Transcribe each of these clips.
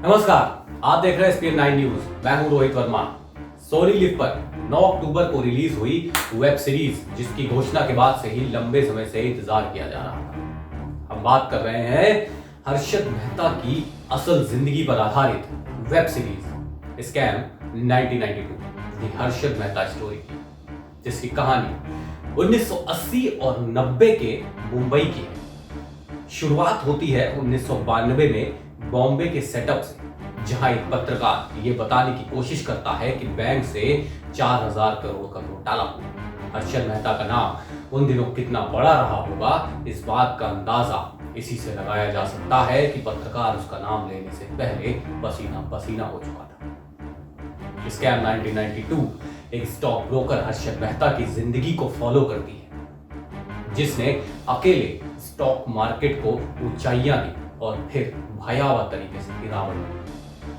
नमस्कार, आप देख रहे हैं SPN 9 न्यूज। मैं हूं रोहित वर्मा। सोनी लिव पर 9 अक्टूबर को रिलीज हुई वेब सीरीज, जिसकी घोषणा के बाद से ही लंबे समय से इंतजार किया जा रहा था। हम बात कर रहे हैं हर्षद मेहता की असल जिंदगी पर आधारित वेब सीरीज स्कैम 1992 दी हर्षद मेहता स्टोरी की, जिसकी कहानी 1980 और 90 के मुंबई की है। शुरुआत होती है 1992 में बॉम्बे के सेटअप से, जहां एक पत्रकार ये बताने की कोशिश करता है कि बैंक से 4000 करोड़ का घोटाला हुआ। हर्षद मेहता का नाम उन दिनों कितना बड़ा रहा होगा, इस बात का अंदाजा इसी से लगाया जा सकता है कि पत्रकार उसका नाम लेने से पहले पसीना पसीना हो चुका था। स्कैम 1992 एक स्टॉक ब्रोकर हर्षद मेहता की जिंदगी को फॉलो करती है, जिसने अकेले स्टॉक मार्केट को ऊंचाइयां दी और फिर भयावह तरीके से गिरावट दी।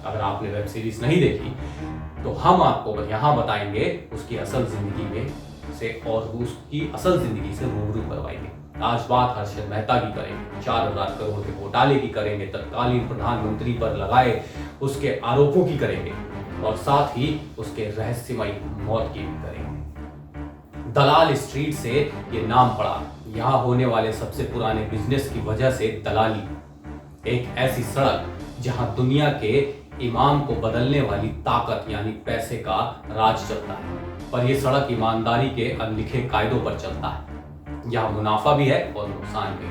अगर आपने वेब सीरीज नहीं देखी तो हम आपको यहां बताएंगे उसकी असल जिंदगी में से और उसकी असल जिंदगी से रूबरू करवाएंगे। आज बात हर्षद मेहता की करेंगे, 4000 करोड़ के घोटाले की करेंगे, तत्कालीन प्रधानमंत्री पर लगाए उसके आरोपों की करेंगे और साथ ही उसके रहस्यमयी मौत की भी करेंगे। दलाल स्ट्रीट से ये नाम पड़ा। यहाँ होने वाले सबसे पुराने बिजनेस की वजह से दलाली, एक ऐसी सड़क जहां दुनिया के इमाम को बदलने वाली ताकत यानी पैसे का राज चलता है, पर यह सड़क ईमानदारी के अनलिखे कायदों पर चलता है। यहाँ मुनाफा भी है और नुकसान भी।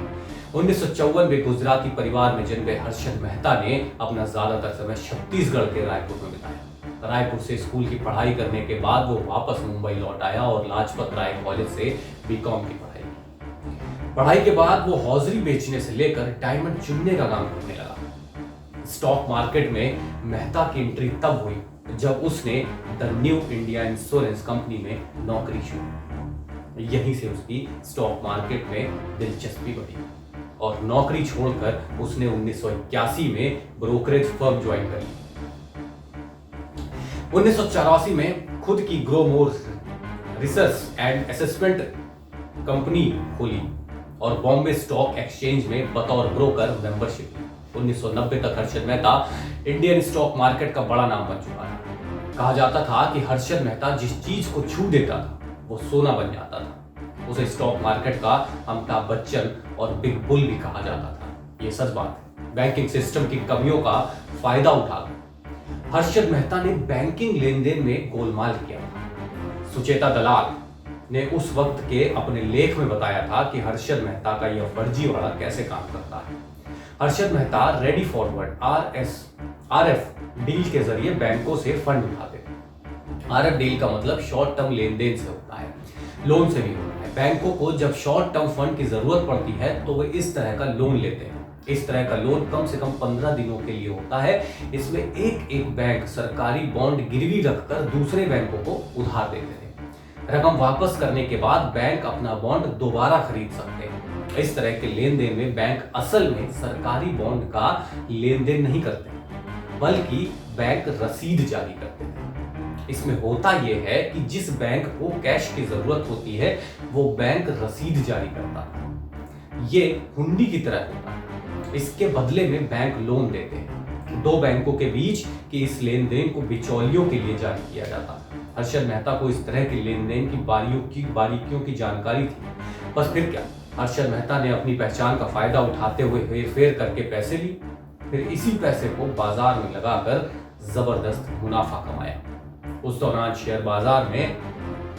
1954 में गुजराती परिवार में जन्मे हर्षद मेहता ने अपना ज्यादातर समय छत्तीसगढ़ के रायपुर में बिताया। रायपुर से स्कूल की पढ़ाई करने के बाद वो वापस मुंबई लौट आया और लाजपत राय कॉलेज से बीकॉम की पढ़ाई के बाद वो हौजरी बेचने से लेकर डायमंड चुनने का काम करने लगा। स्टॉक मार्केट में मेहता की एंट्री तब हुई जब उसने the new India insurance company में नौकरी शुरू। यहीं से उसकी स्टॉक मार्केट में दिलचस्पी बढ़ी और नौकरी छोड़कर उसने 1981 में ब्रोकरेज फर्म ज्वाइन कर ली। 1984 में खुद की grow more research and assessment company खोली और बॉम्बे स्टॉक एक्सचेंज में बतौर ब्रोकर मेंबरशिप ली। 1990 तक Harshad Mehta Indian stock market का बड़ा नाम बन चुका था। कहा जाता था कि हर्षद मेहता जिस चीज को छू देता था वो सोना बन जाता था। उसे स्टॉक मार्केट का अमिताभ बच्चन और बिग बुल भी कहा जाता था। ये सच बात है। बैंकिंग सिस्टम की कमियों का फायदा उठाकर हर्षद मेहता ने बैंकिंग लेन देन में गोलमाल किया था। सुचेता दलाल ने उस वक्त के अपने लेख में बताया था कि हर्षद मेहता का यह फर्जीवाड़ा कैसे काम करता है। Harshad Mehta ready forward RF deal के जरिए बैंकों से फंड उठाते थे। RF डील का मतलब शॉर्ट टर्म लेन देन से होता है, लोन से भी होता है। बैंकों को जब शॉर्ट टर्म फंड की जरूरत पड़ती है तो वे इस तरह का लोन लेते हैं। इस तरह का लोन कम से कम 15 दिनों के लिए होता है। इसमें एक बैंक सरकारी बॉन्ड गिरवी रखकर दूसरे बैंकों को उधार देते हैं। रकम वापस करने के बाद बैंक अपना बॉन्ड दोबारा खरीद सकते हैं। इस तरह के लेन देन में बैंक असल में सरकारी बॉन्ड का लेन देन नहीं करते, बल्कि बैंक रसीद जारी करते हैं। इसमें होता यह है कि जिस बैंक को कैश की जरूरत होती है वो बैंक रसीद जारी करता है। ये हुंडी की तरह होता है। इसके बदले में बैंक लोन देते हैं। दो बैंकों के बीच की इस लेन देन को बिचौलियों के लिए जारी किया जाता है। हर्षद मेहता को इस तरह के लेन देन की बारीकियों की जानकारी थी। बस फिर क्या, हर्षद मेहता ने अपनी पहचान का फायदा उठाते हुए हेरफेर करके पैसे ली, फिर इसी पैसे को बाजार में लगाकर जबरदस्त मुनाफा कमाया। उस दौरान शेयर बाजार में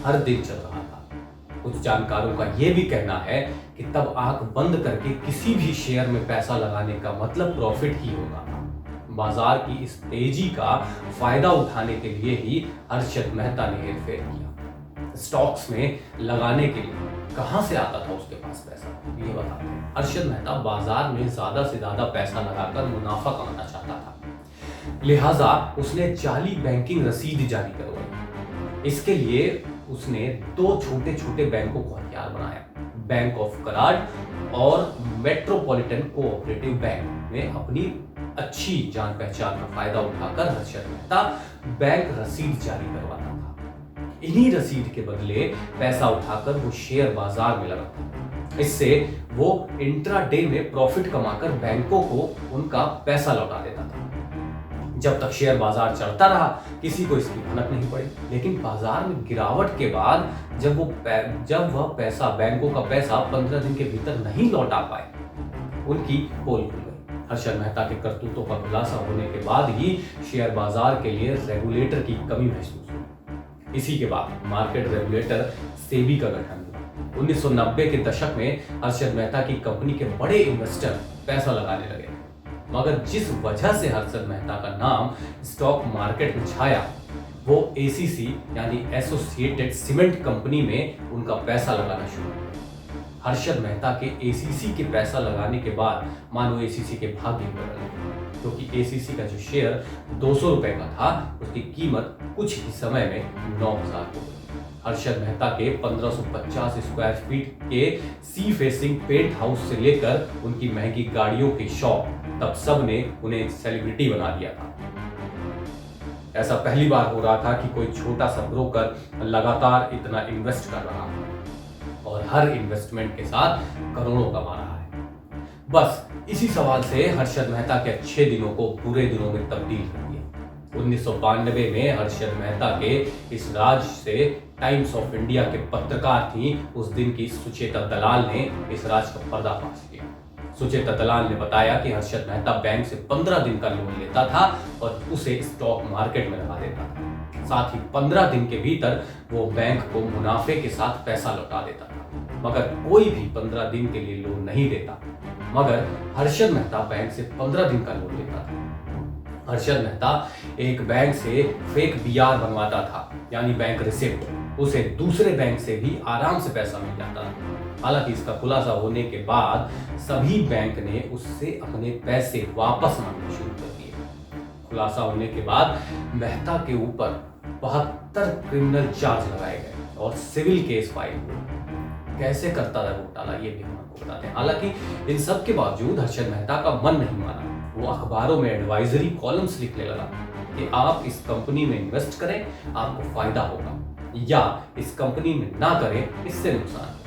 हर दिन चल रहा था। कुछ जानकारों का यह भी कहना है कि तब आंख बंद करके किसी भी शेयर में पैसा लगाने का मतलब प्रॉफिट ही होगा। बाजार की इस तेजी का फायदा उठाने के लिए ही हर्षद मेहता ने हेरफेर किया। स्टॉक्स में लगाने के लिए कहां से आता था उसके पास पैसा, ये बताते हैं। हर्षद मेहता बाजार में ज्यादा से ज्यादा पैसा लगाकर मुनाफा कमाना चाहता था, लिहाजा उसने जाली बैंकिंग रसीद जारी करवाई। इसके लिए उसने दो छोटे छोटे बैंकों को हथियार बनाया। बैंक ऑफ कराड़ और मेट्रोपॉलिटन कोऑपरेटिव बैंक में अपनी अच्छी जान पहचान का फायदा उठाकर हर्षद मेहता बैंक रसीद जारी करवाता था। इन्हीं रसीद के बदले पैसा उठाकर वो शेयर बाजार में लगाता। इससे वो इंट्राडे में प्रॉफिट कमाकर बैंकों को उनका पैसा लौटा देता था। जब तक शेयर बाजार चढ़ता रहा किसी को इसकी भनक नहीं पड़ी, लेकिन बाजार में गिरावट के बाद जब वह पैसा, बैंकों का पैसा 15 दिन के भीतर नहीं लौटा पाए, उनकी पोल खुल गई। हर्षद मेहता के करतूतों का खुलासा होने के बाद ही शेयर बाजार के लिए रेगुलेटर की कमी महसूस हुई। इसी के बाद मार्केट रेगुलेटर सेबी का गठन हुआ। 1990 के दशक में हर्षद मेहता की कंपनी के बड़े इन्वेस्टर पैसा लगाने लगे, मगर जिस वजह से हर्षद मेहता का नाम स्टॉक मार्केट में छाया, वो एसीसी यानी एसोसिएटेड सीमेंट कंपनी में उनका पैसा लगाना शुरू किया। हर्षद मेहता के एसीसी के पैसा लगाने के बाद मानो एसीसी के भाग्य बदल गए, क्योंकि एसीसी का जो शेयर 200 रुपए का था, उसकी कीमत कुछ ही समय में 9,000 हो गई। हर्षद मेहता के 1550 स्क्वायर फीट के सी फेसिंग पेंट हाउस से लेकर उनकी महंगी गाड़ियों की शॉप तब सब ने उन्हें सेलिब्रिटी बना दिया था। ऐसा पहली बार हो रहा था कि कोई छोटा सा ब्रोकर लगातार इतना इन्वेस्ट कर रहा है और हर इन्वेस्टमेंट के साथ करोड़ों कमा रहा है। बस इसी सवाल से हर्षद मेहता के अच्छे दिनों को बुरे दिनों में तब्दील कर दिया। 1992 में हर्षद मेहता के इस राज से टाइम्स ऑफ इंडिया के पत्रकार थी उस दिन की सुचेता दलाल ने इस राज का पर्दाफाश किया। सुचेता दलाल ने बताया कि हर्षद मेहता बैंक से 15 दिन का लोन लेता था और उसे स्टॉक मार्केट में लगा देता था। साथ ही 15 दिन के भीतर वो बैंक को मुनाफे के साथ पैसा लौटा देता था, मगर कोई भी 15 दिन के लिए लोन नहीं देता। मगर हर्षद मेहता बैंक से 15 दिन का लोन लेता था। हर्षद मेहता एक बैंक से फेक बीआर बनवाता था, यानी बैंक रिसिप्ट। उसे दूसरे बैंक से भी आराम से पैसा मिल जाता था। हालांकि इसका खुलासा होने के बाद सभी बैंक ने उससे अपने पैसे वापस मांगने शुरू कर दिए। खुलासा होने के बाद मेहता के ऊपर 72 क्रिमिनल चार्ज लगाए गए और सिविल केस फाइल हुए। कैसे करता था घोटाला, ये भी हम आपको बताते हैं। हालांकि इन सब के बावजूद हर्षद मेहता का मन नहीं माना। वो अखबारों में एडवाइजरी कॉलम्स लिखने लगा कि आप इस कंपनी में इन्वेस्ट करें, आपको फायदा होगा, या इस कंपनी में ना करें, इससे नुकसान होगा।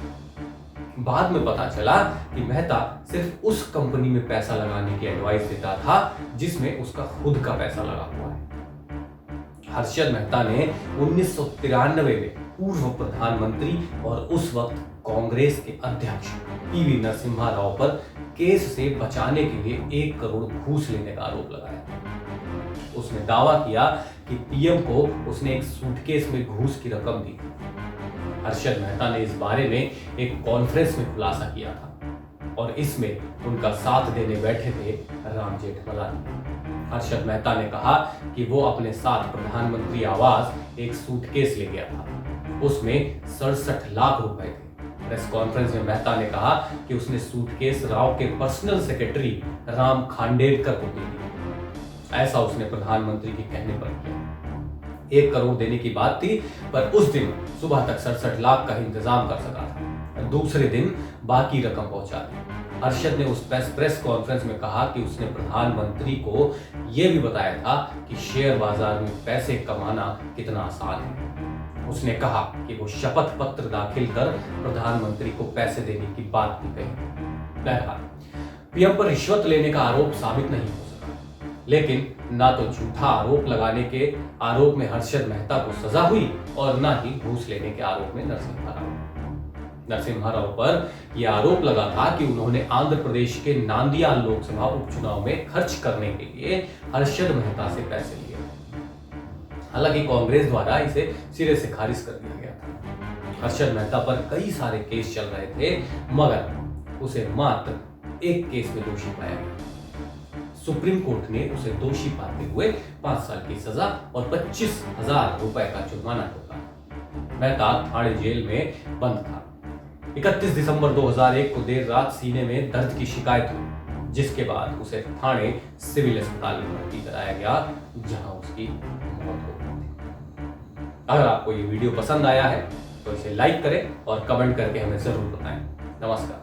बाद में पता चला कि मेहता सिर्फ उस कंपनी में पैसा लगाने की एडवाइस देता था जिसमें उसका खुद का पैसा लगा हुआ है। हर्षद मेहता ने 1993 में पूर्व प्रधानमंत्री और उस वक्त कांग्रेस के अध्यक्ष पीवी नरसिम्हा राव पर केस से बचाने के लिए 1 करोड़ घूस लेने का आरोप लगाया। उसने दावा किया कि पीएम को उसने एक सूटकेस में घूस की रकम दी। हर्षद मेहता ने इस बारे में एक कॉन्फ्रेंस में खुलासा किया था और इसमें उनका साथ देने बैठे थे राम जेठमलानी। हर्षद मेहता ने कहा कि वो अपने साथ प्रधानमंत्री आवास एक सूटकेस ले गया था, उसमें 67 लाख रुपए थे। प्रेस कॉन्फ्रेंस में मेहता ने कहा कि उसने सूटकेस राव के पर्सनल सेक्रेटरी राम खांडेलकर को दे दी। ऐसा उसने प्रधानमंत्री के कहने पर किया। 1 करोड़ देने की बात थी, पर उस दिन सुबह तक 67 लाख का इंतजाम कर सका था। दूसरे दिन बाकी रकम पहुंचा दी। हर्षद ने उस प्रेस कॉन्फ्रेंस में कहा कि उसने प्रधानमंत्री को यह भी बताया था कि शेयर बाजार में पैसे कमाना कितना आसान है। उसने कहा कि वो शपथ पत्र दाखिल कर प्रधानमंत्री को पैसे देने की बात भी कही। बहरहाल पीएम पर रिश्वत लेने का आरोप साबित नहीं हो सका, लेकिन ना तो झूठा आरोप लगाने के आरोप में हर्षद मेहता को सजा हुई और ना ही घूस लेने के आरोप में नरसिम्हा राव पर यह आरोप लगा था कि उन्होंने आंध्र प्रदेश के नांदियाल लोकसभा उपचुनाव में खर्च करने के लिए हर्षद मेहता से पैसे लिए। हालांकि कांग्रेस द्वारा इसे सिरे से खारिज कर दिया गया था। हर्षद मेहता पर कई सारे केस चल रहे थे, मगर उसे मात्र एक केस में दोषी पाया गया। सुप्रीम कोर्ट ने उसे दोषी पाते हुए 5 साल की सजा और 25,000 रुपए का जुर्माना ठोका। मेहता थाने जेल में बंद था। 31 दिसंबर 2001 को देर रात सीने में दर्द की शिकायत हुई, जिसके बाद उसे थाने सिविल अस्पताल में भर्ती कराया गया, जहां उसकी मौत हो गई। अगर आपको ये वीडियो पसंद आया है तो इसे लाइक करें और कमेंट करके हमें जरूर बताएं। नमस्कार।